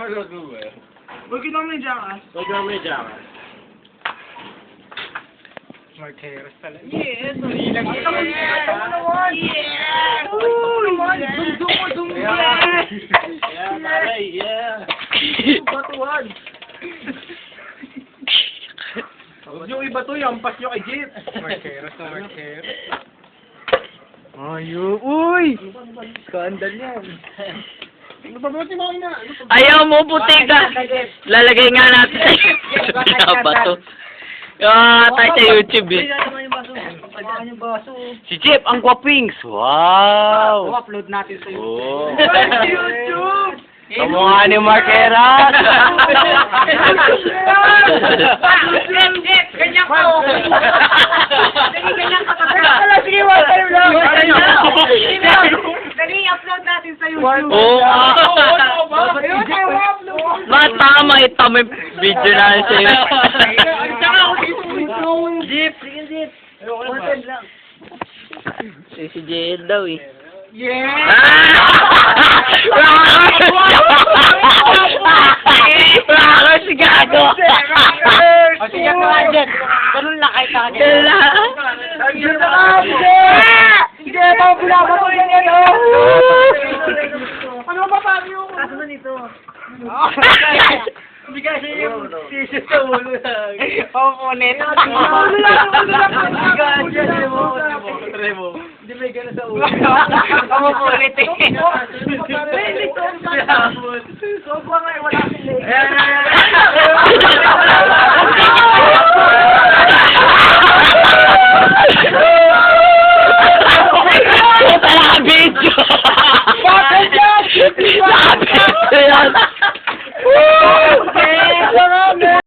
Huwag ka naman dyan, Marqueros talaga. Yes! Yeah! Batuhan! Huwag niyo iba to, yampas niyo kay Jeep. Marqueros na Marqueros. Ayo, uy! Skandal yan. Ano ba ba na? Ayaw mo, puti ka. Lalagay nga natin sa YouTube. Ba to? Tayo sa YouTube eh. Yung baso. Si Jeep, ang guwapings. Wow! upload natin sa Oh. YouTube! Kamukha ni Marqueras. Jeep! Ganyan ko! Ganyan ka talaga! Sige, one time lang! Dali, upload natin sa YouTube! Oo nga. Ayun, tayo upload! Tama, ito may video na sa'yo. Tsaka ako dito! Jeep, sige Jeep. One time lang! Si JL daw eh. Yeah! Rockers, si Gago! O sige ka nga dyan! Ganun lang kahit sa akin! Ayun na ka! Sige! Ito! Bulama ko yan yan! Ano ba paano yung... Kaso na nito? Hindi kasi yung sisi sa ulo lang. Opponent. Ulo lang! Try mo. Hindi may gano'n sa ulo. Opponent eh. Sobrang